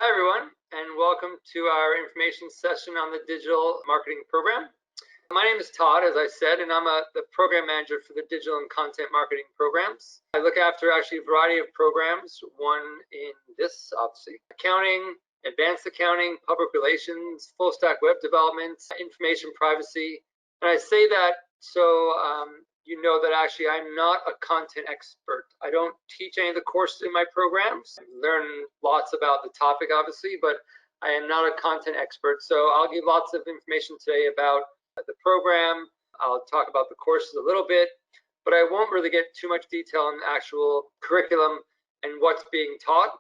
Hi everyone, and welcome to our information session on the digital marketing program. My name is Todd, as I said, and I'm the program manager for the digital and content marketing programs. I look after actually a variety of programs, one in this, obviously, accounting, advanced accounting, public relations, full stack web development, information privacy. And I say that so you know that actually I'm not a content expert. I don't teach any of the courses in my programs. I learn lots about the topic, obviously, but I am not a content expert. So I'll give lots of information today about the program. I'll talk about the courses a little bit, but I won't really get too much detail on the actual curriculum and what's being taught.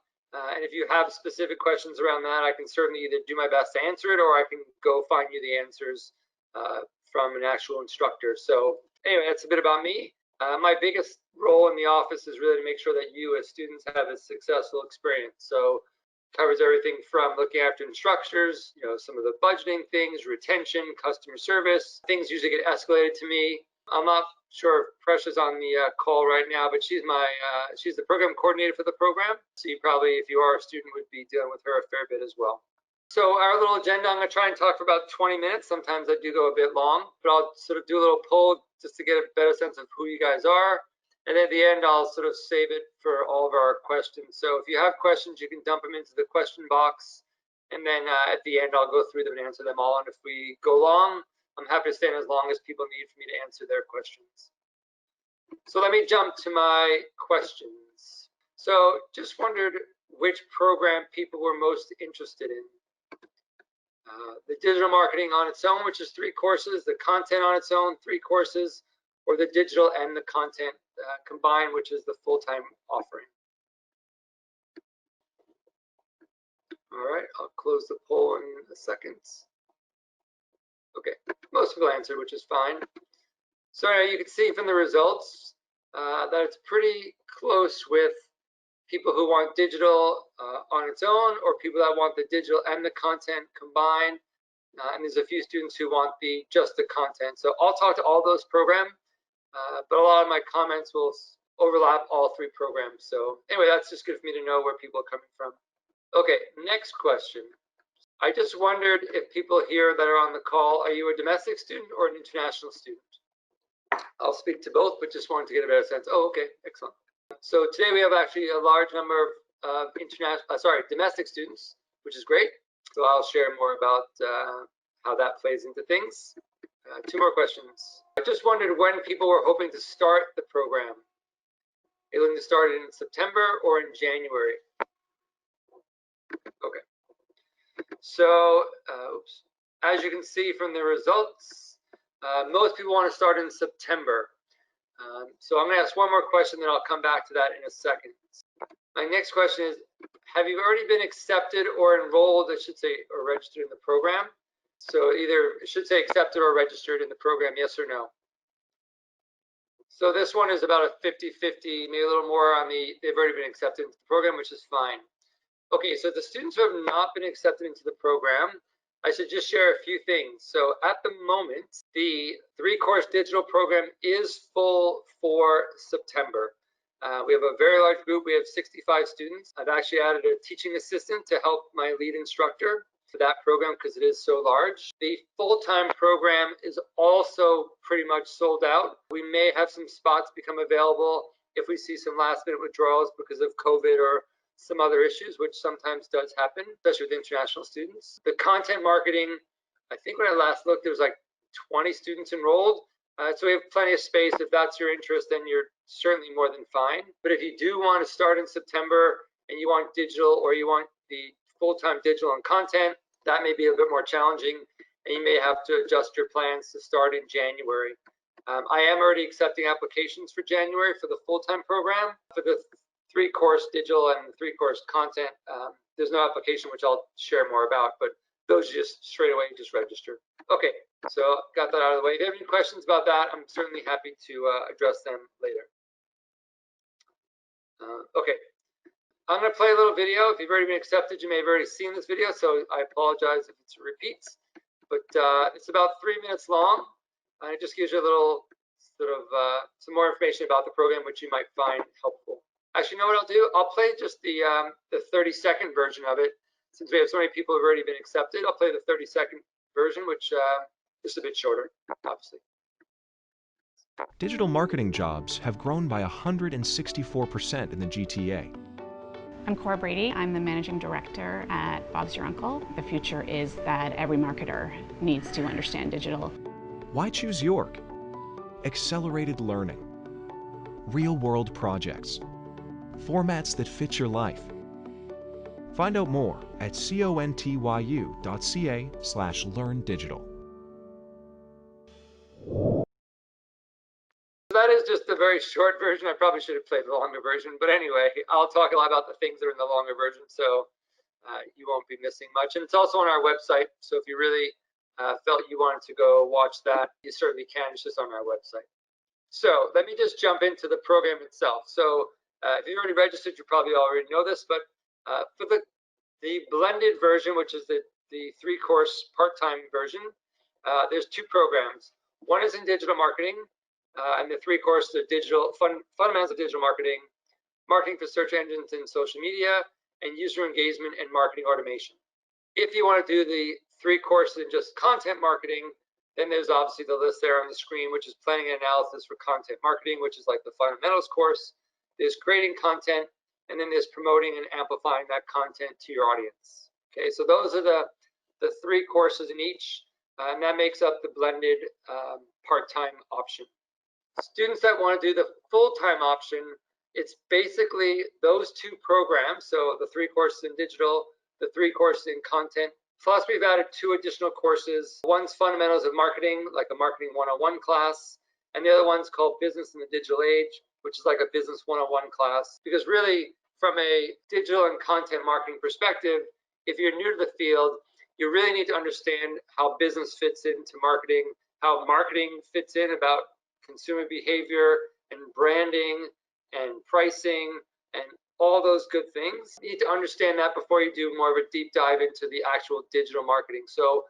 And if you have specific questions around that, I can certainly either do my best to answer it, or I can go find you the answers from an actual instructor. So anyway, that's a bit about me. My biggest role in the office is really to make sure that you as students have a successful experience. So it covers everything from looking after instructors, some of the budgeting things, retention, customer service. Things usually get escalated to me. I'm not sure if Precia's on the call right now, but she's the program coordinator for the program. So you probably, if you are a student, would be dealing with her a fair bit as well. So our little agenda, I'm going to try and talk for about 20 minutes. Sometimes I do go a bit long, but I'll sort of do a little poll just to get a better sense of who you guys are. And at the end, I'll sort of save it for all of our questions. So if you have questions, you can dump them into the question box. And then at the end, I'll go through them and answer them all. And if we go long, I'm happy to stay as long as people need for me to answer their questions. So let me jump to my questions. So just wondered which program people were most interested in. The digital marketing on its own, which is 3 courses, the content on its own, 3 courses, or the digital and the content combined, which is the full-time offering. All right, I'll close the poll in a second. Okay, most people answered, which is fine. So you can see from the results that it's pretty close with people who want digital on its own, or people that want the digital and the content combined. And there's a few students who want just the content. So I'll talk to all those programs, but a lot of my comments will overlap all 3 programs. So anyway, that's just good for me to know where people are coming from. Okay, next question. I just wondered if people here that are on the call, are you a domestic student or an international student? I'll speak to both, but just wanted to get a better sense. Oh, okay, excellent. So today we have actually a large number of domestic students, which is great. So I'll share more about how that plays into things. 2 more questions. I just wondered when people were hoping to start the program. Are you looking to start it in September or in January? Okay. So as you can see from the results, most people want to start in September. So I'm going to ask one more question, then I'll come back to that in a second. My next question is, have you already been accepted or enrolled, I should say, or registered in the program? So either it should say accepted or registered in the program, yes or no. So this one is about a 50-50, maybe a little more on they've already been accepted into the program, which is fine. Okay, so the students who have not been accepted into the program, I should just share a few things. So at the moment, the 3-course digital program is full for September. We have a very large group. We have 65 students. I've actually added a teaching assistant to help my lead instructor for that program because it is so large. The full-time program is also pretty much sold out. We may have some spots become available if we see some last-minute withdrawals because of COVID or some other issues, which sometimes does happen, especially with international students. The content marketing, I think when I last looked, there was like 20 students enrolled. So we have plenty of space. If that's your interest, then you're certainly more than fine. But if you do want to start in September and you want digital, or you want the full-time digital and content, that may be a bit more challenging, and you may have to adjust your plans to start in January. I am already accepting applications for January for the full-time program. For the 3-course digital and the 3-course content, there's no application, which I'll share more about, but those just straight away just register. Okay, so got that out of the way. If you have any questions about that, I'm certainly happy to address them later. Okay, I'm going to play a little video. If you've already been accepted, you may have already seen this video, so I apologize if it's a repeat, but it's about 3 minutes long, and it just gives you a little sort of some more information about the program, which you might find helpful. Actually, you know what I'll do? I'll play just the 30-second version of it, since we have so many people who've already been accepted, I'll play the 30-second version, which is a bit shorter, obviously. Digital marketing jobs have grown by 164% in the GTA. I'm Cora Brady. I'm the Managing Director at Bob's Your Uncle. The future is that every marketer needs to understand digital. Why choose York? Accelerated learning, real-world projects, formats that fit your life. Find out more at contyu.ca/learndigital. That is just a very short version. I probably should have played the longer version, but anyway, I'll talk a lot about the things that are in the longer version, so you won't be missing much. And it's also on our website, so if you really felt you wanted to go watch that, you certainly can. It's just on our website. So let me just jump into the program itself. So if you've already registered, you probably already know this, but for the blended version, which is the 3-course part-time version, there's 2 programs. One is in digital marketing, and the 3-course, the fundamentals of digital marketing, marketing for search engines and social media, and user engagement and marketing automation. If you want to do the 3 courses in just content marketing, then there's obviously the list there on the screen, which is planning and analysis for content marketing, which is like the fundamentals course. There's creating content, and then there's promoting and amplifying that content to your audience. Okay, so those are the 3 courses in each, and that makes up the blended part-time option. Students that want to do the full-time option, it's basically those 2 programs, so the 3 courses in digital, the 3 courses in content, plus we've added 2 additional courses. One's fundamentals of marketing, like a marketing 101 class, and the other one's called business in the digital age, which is like a business 101 class. Because really, from a digital and content marketing perspective, if you're new to the field, you really need to understand how business fits into marketing, how marketing fits in about consumer behavior and branding and pricing and all those good things. You need to understand that before you do more of a deep dive into the actual digital marketing. So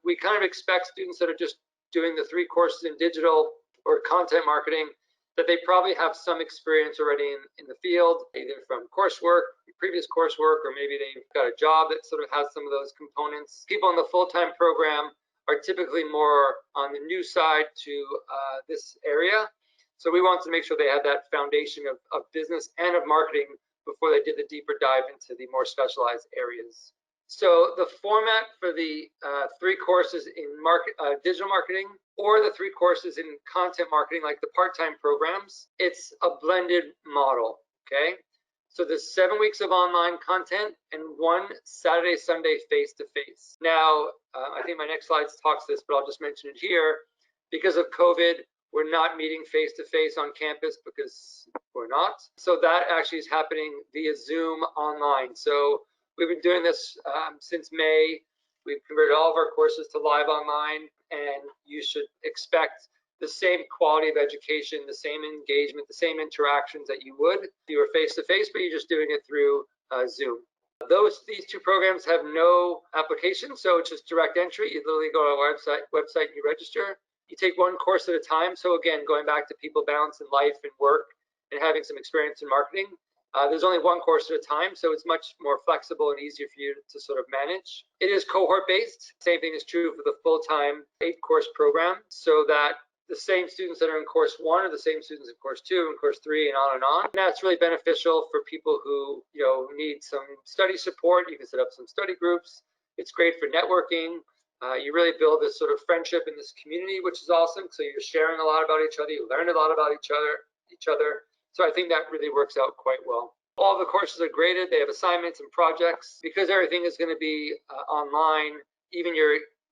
we kind of expect students that are just doing the 3 courses in digital or content marketing that they probably have some experience already in the field, either from coursework, previous coursework, or maybe they've got a job that sort of has some of those components. People in the full-time program are typically more on the new side to this area. So we want to make sure they have that foundation of business and of marketing before they did the deeper dive into the more specialized areas. So the format for the 3 courses in digital marketing or the 3 courses in content marketing, like the part-time programs, it's a blended model, okay? So there's 7 weeks of online content and 1 Saturday, Sunday face-to-face. Now, I think my next slide talks this, but I'll just mention it here. Because of COVID, we're not meeting face-to-face on campus because we're not. So that actually is happening via Zoom online. So we've been doing this since May. We've converted all of our courses to live online, and you should expect the same quality of education, the same engagement, the same interactions that you would if you were face-to-face, but you're just doing it through Zoom. These 2 programs have no application, so it's just direct entry. You literally go to our website and you register. You take 1 course at a time. So again, going back to people balancing life and work and having some experience in marketing, there's only 1 course at a time, so it's much more flexible and easier for you to sort of manage. It is cohort-based. Same thing is true for the full-time 8-course program, so that the same students that are in course 1 are the same students in course 2 and course 3 and on and on. And that's really beneficial for people who need some study support. You can set up some study groups. It's great for networking. You really build this sort of friendship in this community, which is awesome. So you're sharing a lot about each other. You learn a lot about each other. So I think that really works out quite well. All the courses are graded. They have assignments and projects. Because everything is going to be online, even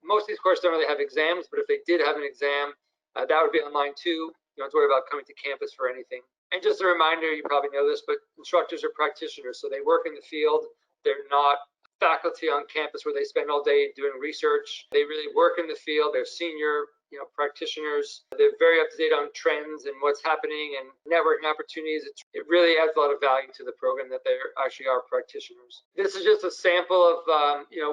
most of these courses don't really have exams, but if they did have an exam, that would be online too. You don't have to worry about coming to campus for anything. And just a reminder, you probably know this, but instructors are practitioners, so they work in the field. They're not faculty on campus where they spend all day doing research. They really work in the field. They're senior practitioners. They're very up to date on trends and what's happening and networking opportunities. It really adds a lot of value to the program that they actually are practitioners. This is just a sample of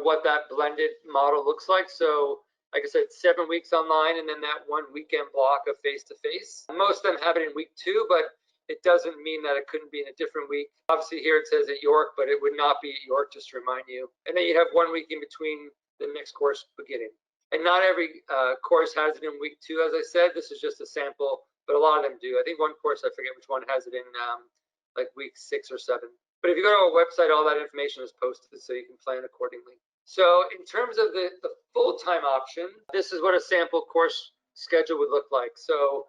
what that blended model looks like. So like I said, 7 weeks online and then that 1 weekend block of face-to-face. Most of them have it in week 2, but It doesn't mean that it couldn't be in a different week. Obviously here it says at York, but it would not be at York, just to remind you. And then you have 1 week in between the next course beginning. And not every course has it in week 2, as I said. This is just a sample, but a lot of them do. I think one course, I forget which one, has it in like week 6 or 7. But if you go to our website, all that information is posted, so you can plan accordingly. So in terms of the full-time option, this is what a sample course schedule would look like. So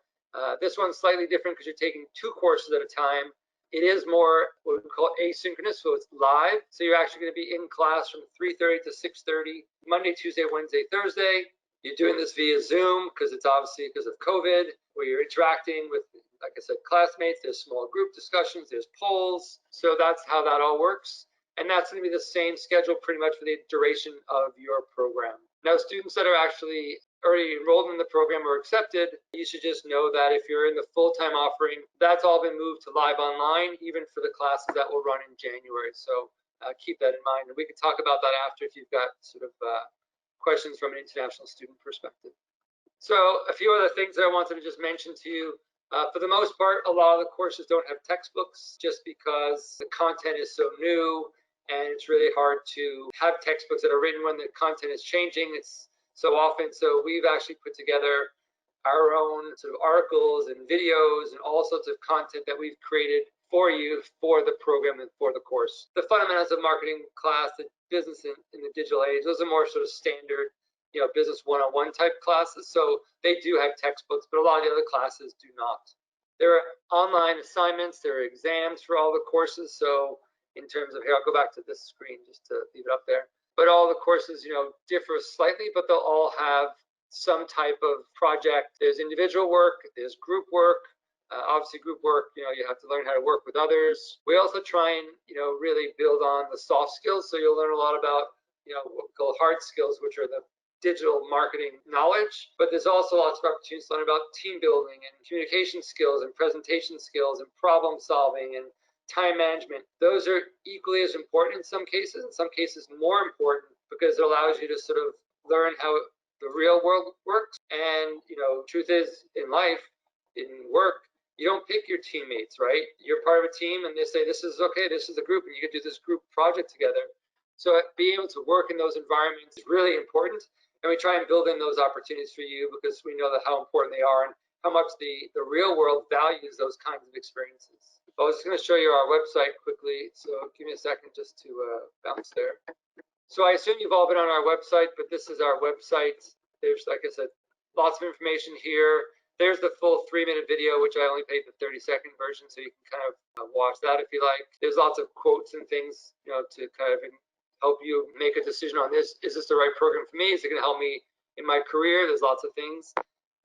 this one's slightly different because you're taking 2 courses at a time. It is more what we call asynchronous, so it's live. So you're actually going to be in class from 3:30 to 6:30, Monday, Tuesday, Wednesday, Thursday. You're doing this via Zoom because it's obviously because of COVID, where you're interacting with, like I said, classmates. There's small group discussions, there's polls. So that's how that all works. And that's going to be the same schedule pretty much for the duration of your program. Now, students that are actually already enrolled in the program or accepted, you should just know that if you're in the full-time offering, that's all been moved to live online, even for the classes that will run in January. So keep that in mind. And we can talk about that after if you've got sort of questions from an international student perspective. So a few other things that I wanted to just mention to you. For the most part, a lot of the courses don't have textbooks just because the content is so new, and it's really hard to have textbooks that are written when the content is changing. It's so often. So we've actually put together our own sort of articles and videos and all sorts of content that we've created for you for the program and for the course. The fundamentals of marketing class, the business in the digital age, those are more sort of standard, business 101 type classes. So they do have textbooks, but a lot of the other classes do not. There are online assignments, there are exams for all the courses. So in terms of, here, I'll go back to this screen just to leave it up there. But all the courses, differ slightly, but they'll all have some type of project. There's individual work, there's group work. Obviously, group work, you have to learn how to work with others. We also try and, really build on the soft skills. So you'll learn a lot about, what we call hard skills, which are the digital marketing knowledge. But there's also lots of opportunities to learn about team building and communication skills and presentation skills and problem solving and time management. Those are equally as important in some cases more important, because it allows you to sort of learn how the real world works. And truth is, in life, in work, you don't pick your teammates, right? You're part of a team and they say, this is okay, this is the group, and you can do this group project together. So being able to work in those environments is really important, and we try and build in those opportunities for you because we know that how important they are and how much the real world values those kinds of experiences. I was just going to show you our website quickly, so give me a second just to bounce there. So I assume you've all been on our website, but this is our website. There's, like I said, lots of information here. There's the full 3-minute video, which I only paid the 30-second version, so you can kind of watch that if you like. There's lots of quotes and things, to kind of help you make a decision on this. Is this the right program for me? Is it going to help me in my career? There's lots of things.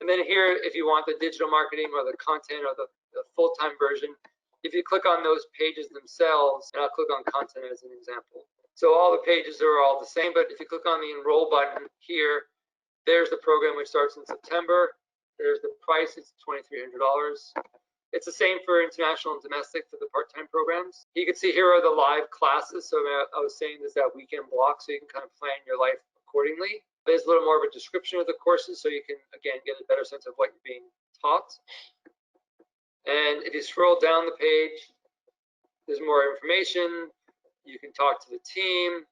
And then here, if you want the digital marketing or the content or the full-time version, if you click on those pages themselves, and I'll click on content as an example. So all the pages are all the same, but if you click on the enroll button here, there's the program which starts in September. There's the price, it's $2,300. It's the same for international and domestic for the part-time programs. You can see here are the live classes. So I was saying there's that weekend block, so you can kind of plan your life accordingly. There's a little more of a description of the courses, so you can, again, get a better sense of what you're being taught. And if you scroll down the page, there's more information. You can talk to the team.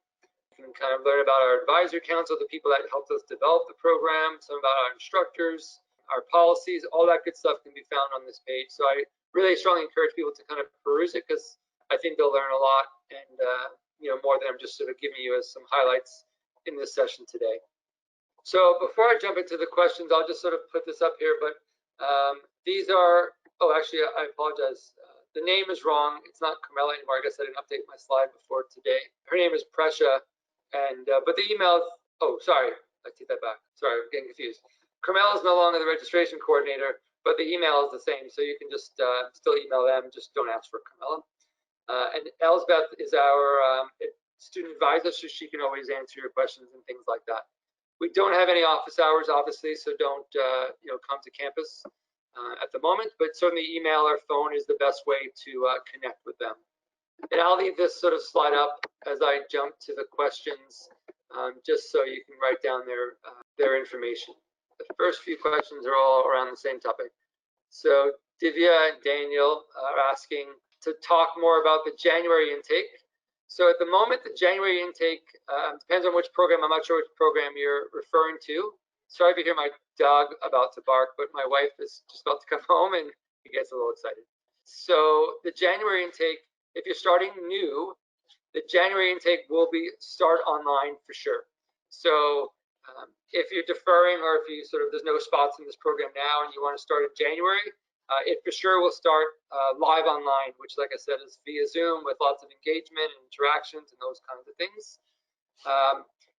You can kind of learn about our advisory council, the people that helped us develop the program, some about our instructors, our policies, all that good stuff can be found on this page. So I really strongly encourage people to kind of peruse it, because I think they'll learn a lot, and more than I'm just sort of giving you as some highlights in this session today. So before I jump into the questions, I'll just sort of put this up here, but these are, actually, I apologize. The name is wrong. It's not Carmela anymore. I guess I didn't update my slide before today. Her name is Presha, and but the email, sorry, I take that back. Sorry, I'm getting confused. Carmela is no longer the registration coordinator, but the email is the same, so you can just still email them. Just don't ask for Carmela. And Elsbeth is our student advisor, so she can always answer your questions and things like that. We don't have any office hours, obviously, so don't come to campus at the moment, but certainly email or phone is the best way to connect with them. And I'll leave this sort of slide up as I jump to the questions, just so you can write down their information. The first few questions are all around the same topic. So Divya and Daniel are asking to talk more about the January intake. So at the moment, the January intake depends on which program. I'm not sure which program you're referring to. Sorry if you hear my dog about to bark, but my wife is just about to come home and he gets a little excited. So the January intake, if you're starting new, the January intake will be start online for sure. So if you're deferring or if you there's no spots in this program now and you want to start in January, it for sure will start live online, which, like I said, is via Zoom with lots of engagement and interactions and those kinds of things.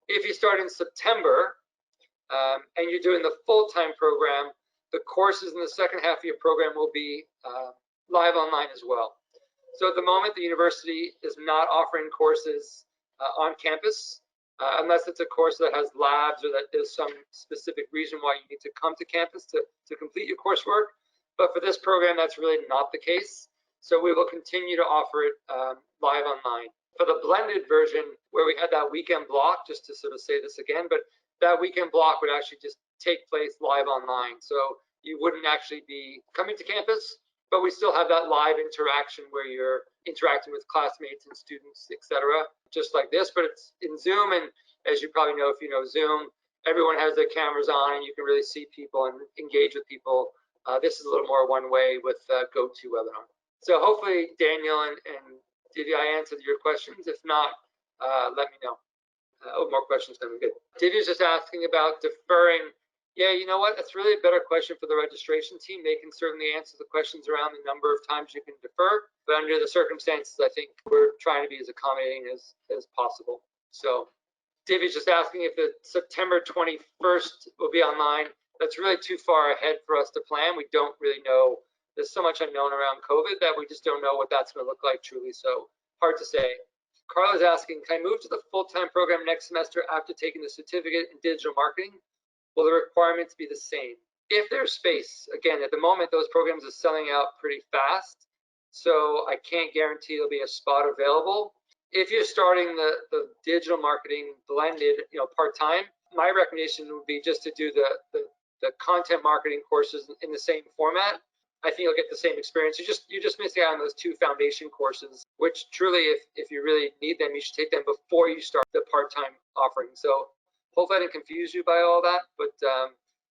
If you start in September and you're doing the full-time program, the courses in the second half of your program will be live online as well. So at the moment, the university is not offering courses on campus unless it's a course that has labs or that there's some specific reason why you need to come to campus to complete your coursework. But for this program, that's really not the case. So we will continue to offer it live online. For the blended version, where we had that weekend block, just to say this again, but that weekend block would actually just take place live online. So you wouldn't actually be coming to campus, but we still have that live interaction where you're interacting with classmates and students, etc., just like this, but it's in Zoom. And as you probably know, if you know Zoom, everyone has their cameras on and you can really see people and engage with people. This is a little more one way with GoToWebinar. So hopefully, Daniel and Divya, I answered your questions. If not, let me know. More questions coming. Good. Divya's just asking about deferring. Yeah, you know what? That's really a better question for the registration team. They can certainly answer the questions around the number of times you can defer, but under the circumstances, I think we're trying to be as accommodating as possible. So Divya's just asking if the September 21st will be online. That's really too far ahead for us to plan. We don't really know. There's so much unknown around COVID that we just don't know what that's going to look like truly. So hard to say. Carla's asking, can I move to the full-time program next semester after taking the certificate in digital marketing? Will the requirements be the same? If there's space, again, at the moment, those programs are selling out pretty fast. So I can't guarantee there'll be a spot available. If you're starting the digital marketing blended, part-time, my recommendation would be just to do the content marketing courses in the same format. I think you'll get the same experience. You're just missing out on those two foundation courses, which truly, if you really need them, you should take them before you start the part-time offering. So hopefully I didn't confuse you by all that, but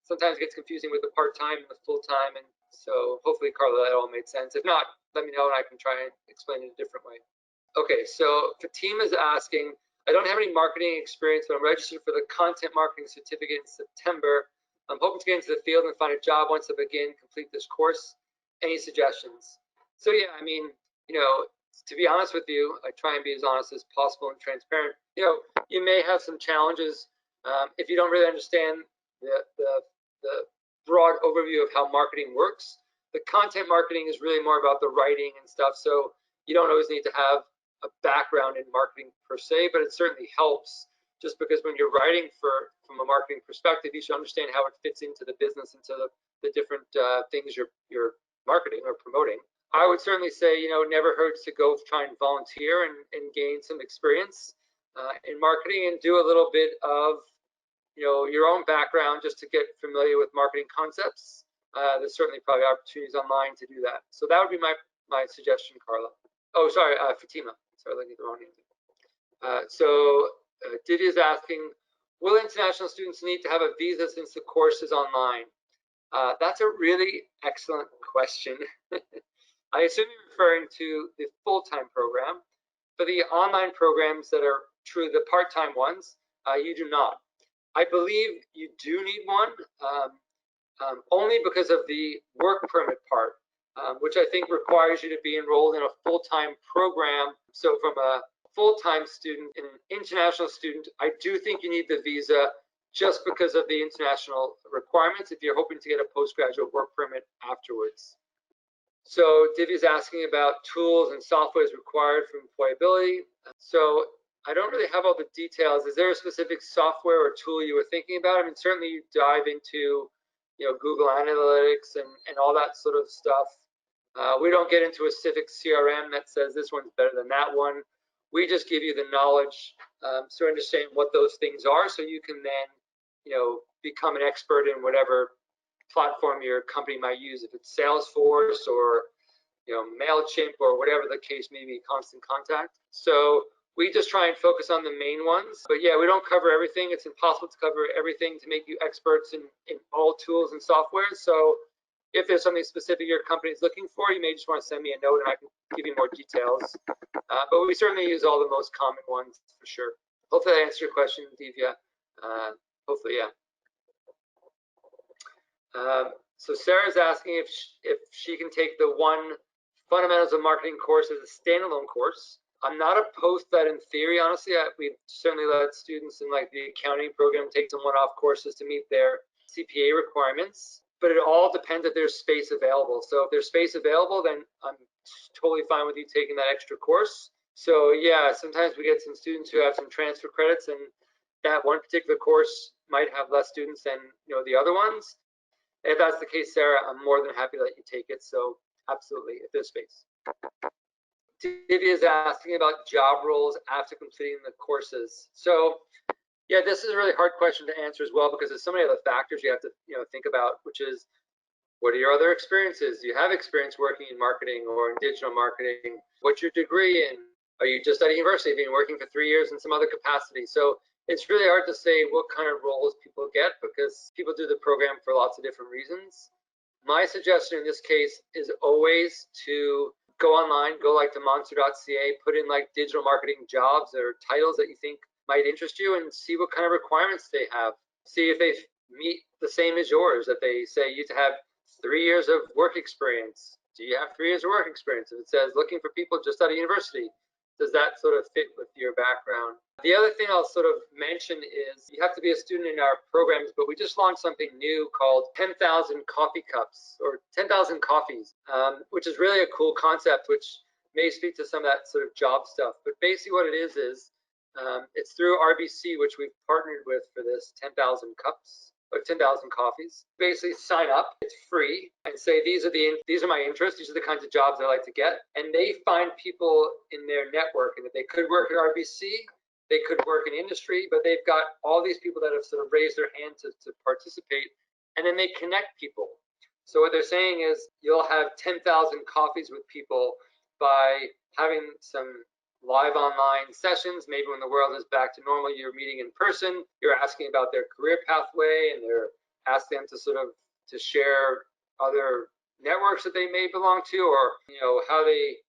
sometimes it gets confusing with the part-time and the full-time. And so hopefully, Carla, that all made sense. If not, let me know and I can try and explain it a different way. Okay, so Fatima's asking, I don't have any marketing experience, but I'm registered for the content marketing certificate in September. I'm hoping to get into the field and find a job once I complete this course. Any suggestions? So yeah, I mean, to be honest with you, I try and be as honest as possible and transparent. You may have some challenges if you don't really understand the broad overview of how marketing works. The content marketing is really more about the writing and stuff, so you don't always need to have a background in marketing per se, but it certainly helps, just because when you're writing from a marketing perspective, you should understand how it fits into the business, into the different things you're marketing or promoting. I would certainly say, never hurts to go try and volunteer and gain some experience in marketing and do a little bit of, your own background just to get familiar with marketing concepts. There's certainly probably opportunities online to do that. So that would be my suggestion, Carla. Oh, sorry, Fatima. Sorry, looking at the wrong name. Divya is asking, will international students need to have a visa since the course is online? That's a really excellent question. I assume you're referring to the full-time program. For the online programs that are true, the part-time ones, you do not. I believe you do need one, only because of the work permit part, which I think requires you to be enrolled in a full-time program. So from a full-time student and an international student, I do think you need the visa just because of the international requirements if you're hoping to get a postgraduate work permit afterwards. So Divya's asking about tools and softwares required for employability. So I don't really have all the details. Is there a specific software or tool you were thinking about? I mean, certainly you dive into, Google Analytics and all that sort of stuff. We don't get into a specific CRM that says this one's better than that one. We just give you the knowledge, so understand what those things are, so you can then, become an expert in whatever platform your company might use, if it's Salesforce or MailChimp or whatever the case may be, Constant Contact. So we just try and focus on the main ones. But yeah, we don't cover everything. It's impossible to cover everything to make you experts in all tools and software. So if there's something specific your company is looking for, you may just want to send me a note and I can give you more details. But we certainly use all the most common ones for sure. Hopefully that answered your question, Divya. Hopefully, yeah. So Sarah's asking if she can take the one Fundamentals of Marketing course as a standalone course. I'm not opposed to that in theory, honestly. We've certainly let students in like the accounting program take some one-off courses to meet their CPA requirements, but it all depends if there's space available. So if there's space available, then I'm totally fine with you taking that extra course. So yeah, sometimes we get some students who have some transfer credits, and that one particular course might have less students than the other ones. If that's the case, Sarah, I'm more than happy to let you take it. So absolutely, if there's space. Divya is asking about job roles after completing the courses. So yeah, this is a really hard question to answer as well, because there's so many other factors you have to think about, which is, what are your other experiences? Do you have experience working in marketing or in digital marketing? What's your degree in? Are you just at a university? Have you been working for 3 years in some other capacity? So it's really hard to say what kind of roles people get, because people do the program for lots of different reasons. My suggestion in this case is always to go online, go like to monster.ca, put in like digital marketing jobs or titles that you think might interest you, and see what kind of requirements they have. See if they meet the same as yours, that they say you have 3 years of work experience. Do you have 3 years of work experience? If it says looking for people just out of university, does that sort of fit with your background? The other thing I'll sort of mention is you have to be a student in our programs, but we just launched something new called 10,000 coffee cups, or 10,000 coffees, which is really a cool concept, which may speak to some of that sort of job stuff. But basically what it is it's through RBC, which we've partnered with for this 10,000 cups. Or 10,000 coffees. Basically sign up, it's free, and say these are my interests, these are the kinds of jobs I like to get, and they find people in their network, and if they could work at RBC, they could work in industry, but they've got all these people that have sort of raised their hand to participate, and then they connect people. So what they're saying is you'll have 10,000 coffees with people by having some live online sessions. Maybe when the world is back to normal, you're meeting in person, you're asking about their career pathway, and they're asking them to sort of share other networks that they may belong to, or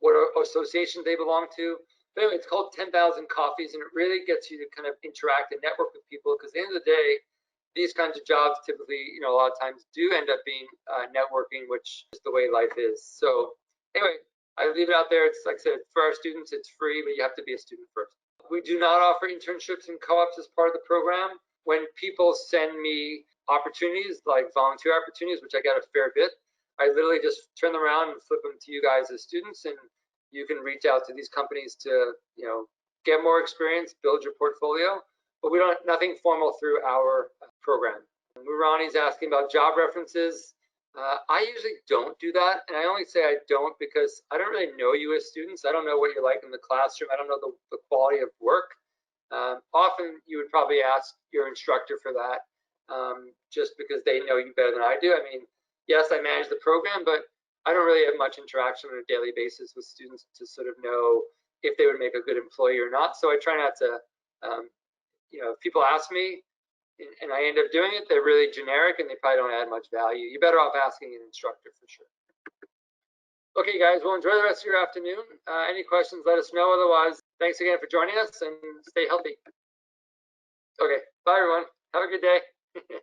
what associations they belong to. But anyway, it's called 10,000 coffees, and it really gets you to kind of interact and network with people, because at the end of the day, these kinds of jobs typically, a lot of times do end up being networking, which is the way life is. So anyway, I leave it out there. It's like I said, for our students, it's free, but you have to be a student first. We do not offer internships and co-ops as part of the program. When people send me opportunities, like volunteer opportunities, which I get a fair bit, I literally just turn them around and flip them to you guys as students, and you can reach out to these companies to, get more experience, build your portfolio. But we don't, nothing formal through our program. Murani's asking about job references. I usually don't do that, and I only say I don't because I don't really know you as students. I don't know what you're like in the classroom. I don't know the quality of work. Often you would probably ask your instructor for that, just because they know you better than I do. I mean, yes, I manage the program, but I don't really have much interaction on a daily basis with students to sort of know if they would make a good employee or not. So I try not to, if people ask me, and I end up doing it, they're really generic and they probably don't add much value. You're better off asking an instructor for sure. Okay, guys, well, enjoy the rest of your afternoon. Any questions, let us know. Otherwise, thanks again for joining us, and stay healthy. Okay, bye, everyone. Have a good day.